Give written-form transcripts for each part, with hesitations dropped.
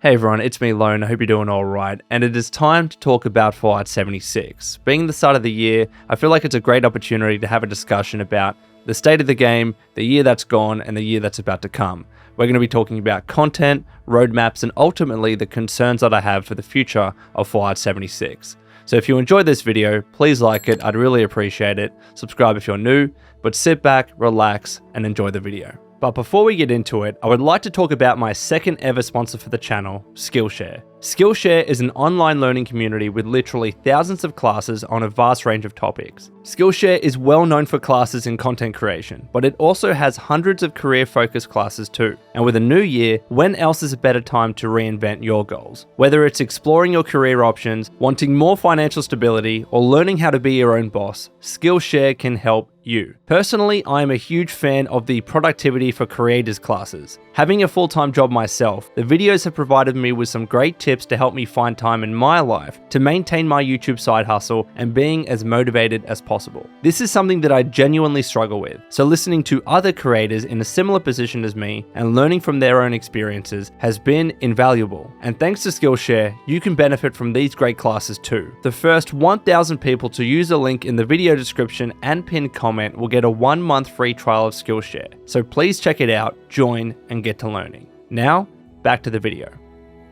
Hey everyone, it's me Lone, I hope you're doing alright, and it is time to talk about Fallout 76. Being the start of the year, I feel like it's a great opportunity to have a discussion about the state of the game, the year that's gone, and the year that's about to come. We're going to be talking about content, roadmaps, and ultimately the concerns that I have for the future of Fallout 76. So if you enjoyed this video, please like it, I'd really appreciate it. Subscribe if you're new, but sit back, relax, and enjoy the video. But before we get into it, I would like to talk about my second ever sponsor for the channel, Skillshare. Skillshare is an online learning community with literally thousands of classes on a vast range of topics. Skillshare is well known for classes in content creation, but it also has hundreds of career-focused classes too. And with a new year, when else is a better time to reinvent your goals? Whether it's exploring your career options, wanting more financial stability, or learning how to be your own boss, Skillshare can help you. Personally, I am a huge fan of the Productivity for Creators classes. Having a full-time job myself, the videos have provided me with some great tips to help me find time in my life to maintain my YouTube side hustle and being as motivated as possible. This is something that I genuinely struggle with, so listening to other creators in a similar position as me and learning from their own experiences has been invaluable. And thanks to Skillshare, you can benefit from these great classes too. The first 1,000 people to use a link in the video description and pinned comment will get a 1-month free trial of Skillshare. So please check it out, join, and get to learning. Now, back to the video.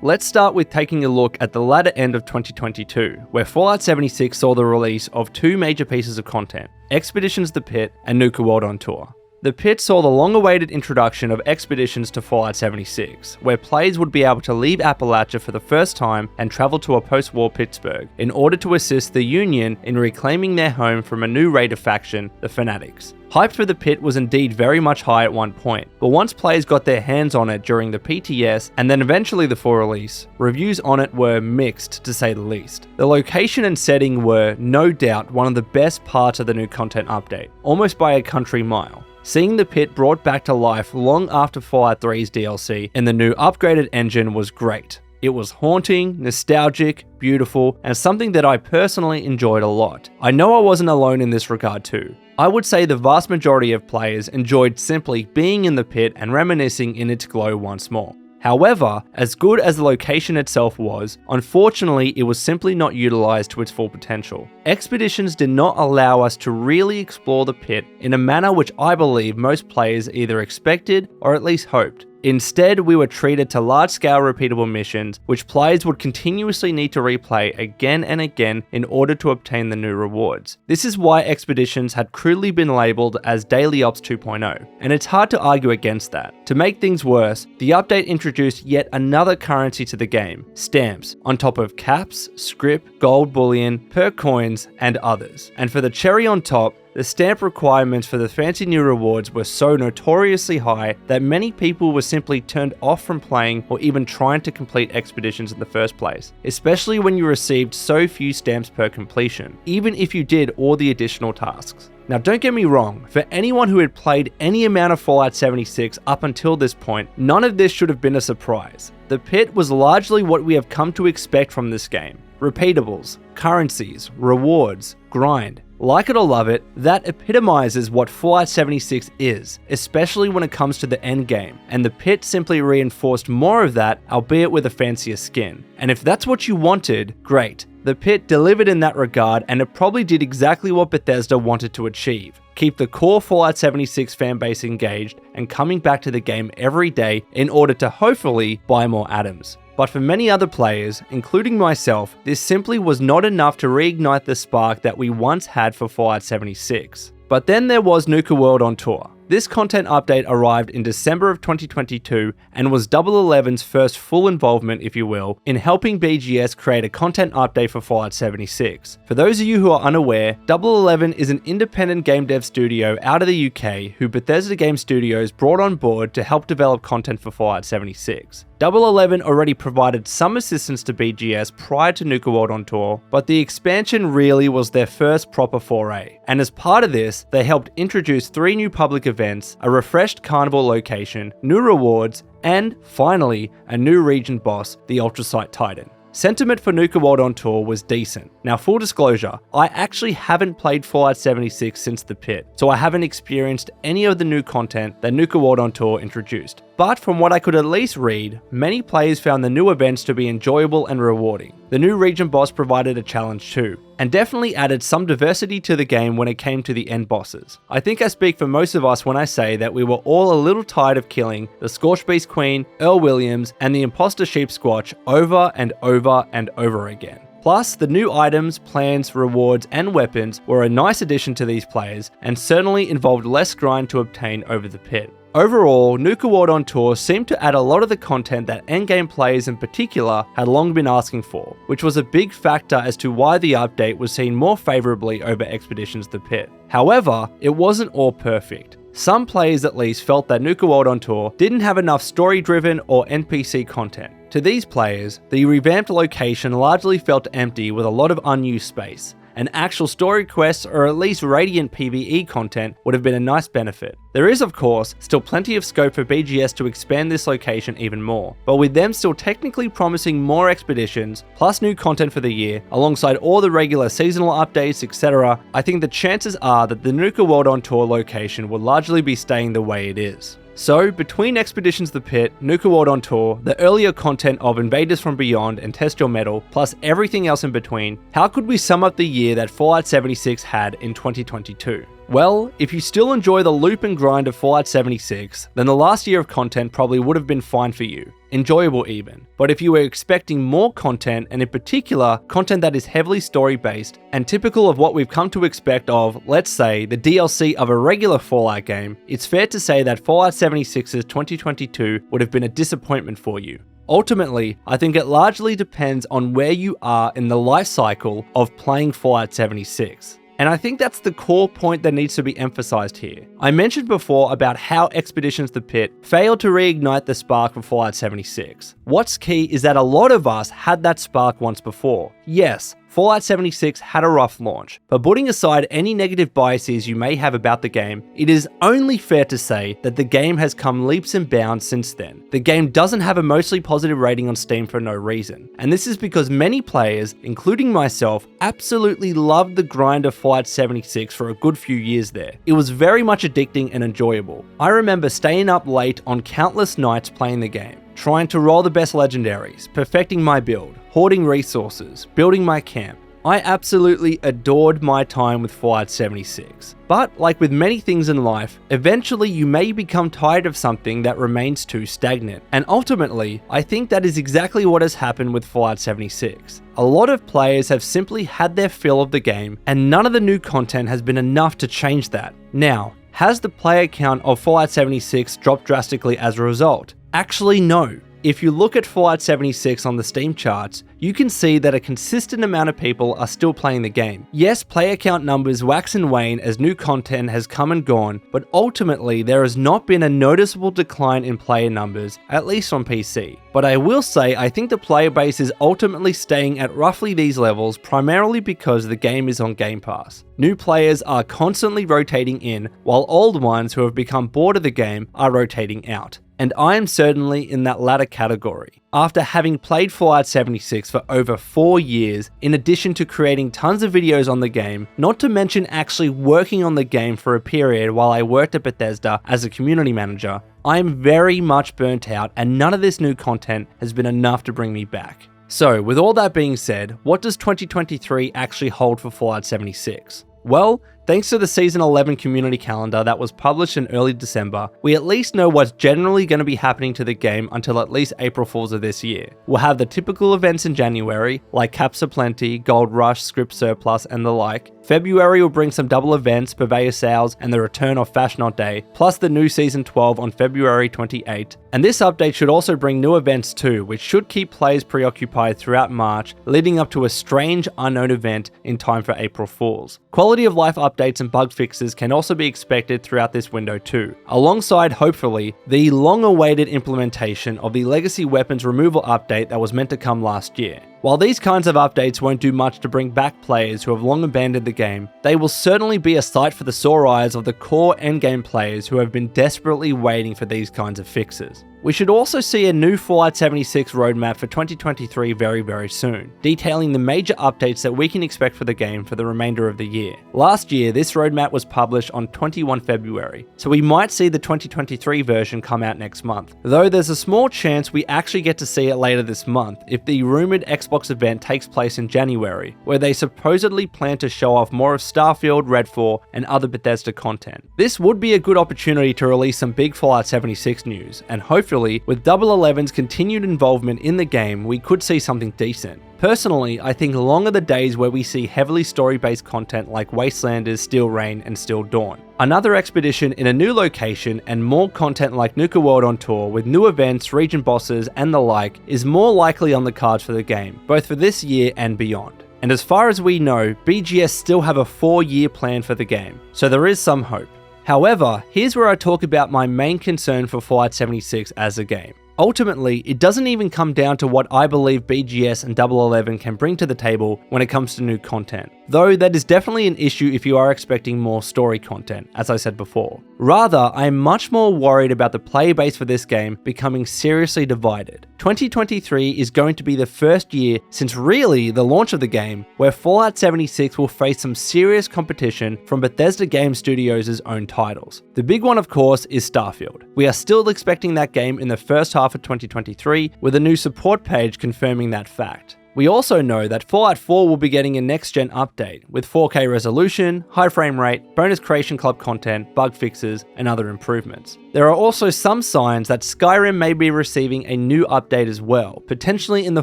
Let's start with taking a look at the latter end of 2022, where Fallout 76 saw the release of two major pieces of content, Expeditions: The Pit and Nuka World on Tour. The Pit saw the long-awaited introduction of Expeditions to Fallout 76, where players would be able to leave Appalachia for the first time and travel to a post-war Pittsburgh in order to assist the Union in reclaiming their home from a new raider faction, the Fanatics. Hype for the Pit was indeed very much high at one point, but once players got their hands on it during the PTS and then eventually the full release, reviews on it were mixed to say the least. The location and setting were, no doubt, one of the best parts of the new content update, almost by a country mile. Seeing the Pit brought back to life long after Fallout 3's DLC and the new upgraded engine was great. It was haunting, nostalgic, beautiful, and something that I personally enjoyed a lot. I know I wasn't alone in this regard too. I would say the vast majority of players enjoyed simply being in the Pit and reminiscing in its glow once more. However, as good as the location itself was, unfortunately it was simply not utilized to its full potential. Expeditions did not allow us to really explore the Pit in a manner which I believe most players either expected or at least hoped. Instead, we were treated to large-scale repeatable missions, which players would continuously need to replay again and again in order to obtain the new rewards. This is why Expeditions had crudely been labelled as Daily Ops 2.0, and it's hard to argue against that. To make things worse, the update introduced yet another currency to the game, stamps, on top of caps, scrip, gold bullion, perk coins, and others. And for the cherry on top, the stamp requirements for the fancy new rewards were so notoriously high that many people were simply turned off from playing or even trying to complete Expeditions in the first place, especially when you received so few stamps per completion, even if you did all the additional tasks. Now don't get me wrong, for anyone who had played any amount of Fallout 76 up until this point, none of this should have been a surprise. The Pit was largely what we have come to expect from this game. Repeatables, currencies, rewards, grind. Like it or love it, that epitomizes what Fallout 76 is, especially when it comes to the end game, and the Pit simply reinforced more of that, albeit with a fancier skin. And if that's what you wanted, great. The Pit delivered in that regard, and it probably did exactly what Bethesda wanted to achieve. Keep the core Fallout 76 fanbase engaged and coming back to the game every day in order to hopefully buy more atoms. But for many other players, including myself, this simply was not enough to reignite the spark that we once had for Fallout 76. But then there was Nuka World on Tour. This content update arrived in December of 2022 and was Double 11's first full involvement, if you will, in helping BGS create a content update for Fallout 76. For those of you who are unaware, Double 11 is an independent game dev studio out of the UK who Bethesda Game Studios brought on board to help develop content for Fallout 76. Double 11 already provided some assistance to BGS prior to Nuka World on Tour, but the expansion really was their first proper foray. And as part of this, they helped introduce 3 new public events, a refreshed carnival location, new rewards, and finally, a new region boss, the Ultrasight Titan. Sentiment for Nuka World on Tour was decent. Now, full disclosure, I actually haven't played Fallout 76 since the Pit, so I haven't experienced any of the new content that Nuka World on Tour introduced. but from what I could at least read, many players found the new events to be enjoyable and rewarding. The new region boss provided a challenge too, and definitely added some diversity to the game when it came to the end bosses. I think I speak for most of us when I say that we were all a little tired of killing the Scorchbeast Queen, Earl Williams, and the Imposter Sheep Squatch over and over and over again. Plus, the new items, plans, rewards, and weapons were a nice addition to these players, and certainly involved less grind to obtain over the pit. Overall, Nuka World on Tour seemed to add a lot of the content that endgame players in particular had long been asking for, which was a big factor as to why the update was seen more favourably over Expeditions The Pit. However, it wasn't all perfect. Some players at least felt that Nuka World on Tour didn't have enough story-driven or NPC content. To these players, the revamped location largely felt empty with a lot of unused space, and actual story quests or at least Radiant PvE content would have been a nice benefit. There is, of course, still plenty of scope for BGS to expand this location even more, but with them still technically promising more expeditions, plus new content for the year, alongside all the regular seasonal updates, etc., I think the chances are that the Nuka World on Tour location will largely be staying the way it is. So, between Expeditions The Pit, Nuka World on Tour, the earlier content of Invaders from Beyond and Test Your Mettle, plus everything else in between, how could we sum up the year that Fallout 76 had in 2022? Well, if you still enjoy the loop and grind of Fallout 76, then the last year of content probably would have been fine for you. Enjoyable even. But if you were expecting more content, and in particular, content that is heavily story-based, and typical of what we've come to expect of, let's say, the DLC of a regular Fallout game, it's fair to say that Fallout 76's 2022 would have been a disappointment for you. Ultimately, I think it largely depends on where you are in the life cycle of playing Fallout 76. And I think that's the core point that needs to be emphasized here. I mentioned before about how Expeditions The Pit failed to reignite the spark for Fallout 76. What's key is that a lot of us had that spark once before. Yes, Fallout 76 had a rough launch, but putting aside any negative biases you may have about the game, it is only fair to say that the game has come leaps and bounds since then. The game doesn't have a mostly positive rating on Steam for no reason, and this is because many players, including myself, absolutely loved the grind of Fallout 76 for a good few years there. It was very much addicting and enjoyable. I remember staying up late on countless nights playing the game, trying to roll the best legendaries, perfecting my build, hoarding resources, building my camp. I absolutely adored my time with Fallout 76. But like with many things in life, eventually you may become tired of something that remains too stagnant. And ultimately, I think that is exactly what has happened with Fallout 76. A lot of players have simply had their fill of the game, and none of the new content has been enough to change that. Now, has the player count of Fallout 76 dropped drastically as a result? Actually, no. If you look at Fallout 76 on the Steam charts, you can see that a consistent amount of people are still playing the game. Yes, player count numbers wax and wane as new content has come and gone, but ultimately there has not been a noticeable decline in player numbers, at least on PC. But I will say I think the player base is ultimately staying at roughly these levels primarily because the game is on Game Pass. New players are constantly rotating in, while old ones who have become bored of the game are rotating out. And I am certainly in that latter category. After having played Fallout 76 for over 4 years, in addition to creating tons of videos on the game, not to mention actually working on the game for a period while I worked at Bethesda as a community manager, I am very much burnt out and none of this new content has been enough to bring me back. So with all that being said, what does 2023 actually hold for Fallout 76? Well, thanks to the Season 11 community calendar that was published in early December, we at least know what's generally going to be happening to the game until at least April Fools of this year. We'll have the typical events in January, like Caps Aplenty, Gold Rush, Script Surplus, and the like. February will bring some double events, Purveyor Sales, and the return of Fashnot Day, plus the new Season 12 on February 28. And this update should also bring new events too, which should keep players preoccupied throughout March, leading up to a strange unknown event in time for April Fools. Quality of life updates and bug fixes can also be expected throughout this window too, alongside hopefully the long-awaited implementation of the Legacy Weapons Removal update that was meant to come last year. While these kinds of updates won't do much to bring back players who have long abandoned the game, they will certainly be a sight for the sore eyes of the core endgame players who have been desperately waiting for these kinds of fixes. We should also see a new Fallout 76 roadmap for 2023 very soon, detailing the major updates that we can expect for the game for the remainder of the year. Last year, this roadmap was published on 21 February, so we might see the 2023 version come out next month. Though there's a small chance we actually get to see it later this month if the rumored Xbox event takes place in January, where they supposedly plan to show off more of Starfield, Redfall, and other Bethesda content. This would be a good opportunity to release some big Fallout 76 news, and hopefully, with Double Eleven's continued involvement in the game, we could see something decent. Personally, I think long are the days where we see heavily story-based content like Wastelanders, Steel Rain, and Steel Dawn. Another expedition in a new location and more content like Nuka World on Tour with new events, region bosses, and the like is more likely on the cards for the game, both for this year and beyond. And as far as we know, BGS still have a 4-year plan for the game, so there is some hope. However, here's where I talk about my main concern for Fallout 76 as a game. Ultimately, it doesn't even come down to what I believe BGS and Double Eleven can bring to the table when it comes to new content, though that is definitely an issue if you are expecting more story content, as I said before. Rather, I am much more worried about the player base for this game becoming seriously divided. 2023 is going to be the first year since really the launch of the game where Fallout 76 will face some serious competition from Bethesda Game Studios' own titles. The big one, of course, is Starfield. We are still expecting that game in the first half of 2023, with a new support page confirming that fact. We also know that Fallout 4 will be getting a next-gen update, with 4K resolution, high frame rate, bonus Creation Club content, bug fixes, and other improvements. There are also some signs that Skyrim may be receiving a new update as well, potentially in the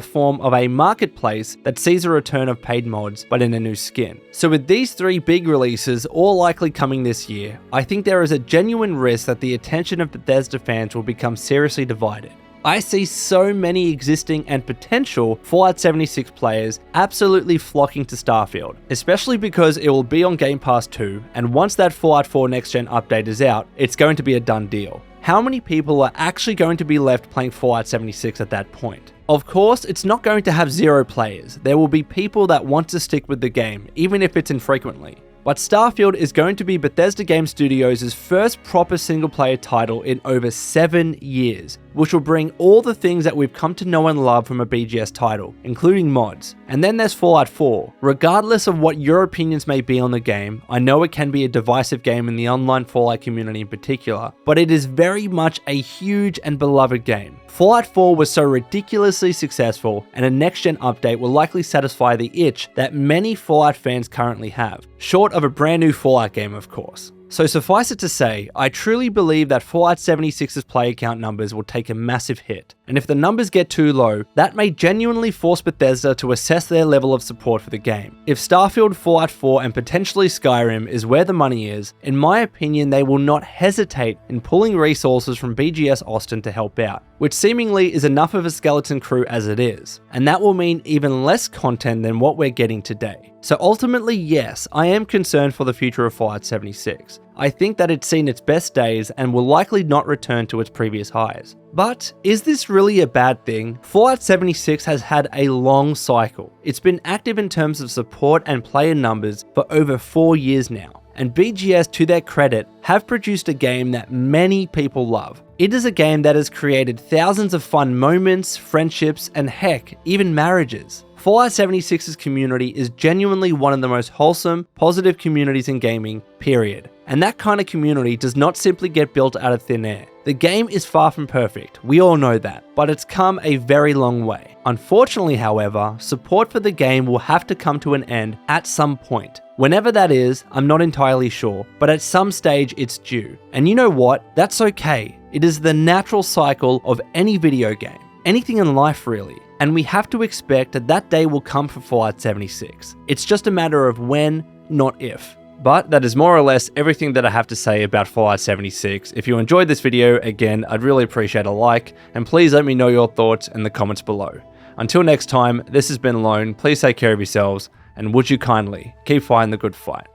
form of a marketplace that sees a return of paid mods, but in a new skin. So with these 3 big releases all likely coming this year, I think there is a genuine risk that the attention of Bethesda fans will become seriously divided. I see so many existing and potential Fallout 76 players absolutely flocking to Starfield, especially because it will be on Game Pass too, and once that Fallout 4 next gen update is out, it's going to be a done deal. How many people are actually going to be left playing Fallout 76 at that point? Of course, it's not going to have 0 players. There will be people that want to stick with the game, even if it's infrequently. But Starfield is going to be Bethesda Game Studios' first proper single-player title in over 7 years, which will bring all the things that we've come to know and love from a BGS title, including mods. And then there's Fallout 4. Regardless of what your opinions may be on the game, I know it can be a divisive game in the online Fallout community in particular, but it is very much a huge and beloved game. Fallout 4 was so ridiculously successful, and a next-gen update will likely satisfy the itch that many Fallout fans currently have, short of a brand new Fallout game, of course. So suffice it to say, I truly believe that Fallout 76's player count numbers will take a massive hit, and if the numbers get too low, that may genuinely force Bethesda to assess their level of support for the game. If Starfield, Fallout 4, and potentially Skyrim is where the money is, in my opinion they will not hesitate in pulling resources from BGS Austin to help out, which seemingly is enough of a skeleton crew as it is, and that will mean even less content than what we're getting today. So ultimately, yes, I am concerned for the future of Fallout 76. I think that it's seen its best days and will likely not return to its previous highs. But is this really a bad thing? Fallout 76 has had a long cycle. It's been active in terms of support and player numbers for over 4 years now. And BGS, to their credit, have produced a game that many people love. It is a game that has created thousands of fun moments, friendships, and heck, even marriages. Fallout 76's community is genuinely one of the most wholesome, positive communities in gaming, period. And that kind of community does not simply get built out of thin air. The game is far from perfect, we all know that, but it's come a very long way. Unfortunately, however, support for the game will have to come to an end at some point. Whenever that is, I'm not entirely sure, but at some stage it's due. And you know what? That's okay. It is the natural cycle of any video game. Anything in life really. And we have to expect that that day will come for Fallout 76. It's just a matter of when, not if. But that is more or less everything that I have to say about Fallout 76. If you enjoyed this video, again, I'd really appreciate a like, and please let me know your thoughts in the comments below. Until next time, this has been Lone, please take care of yourselves, and would you kindly keep fighting the good fight.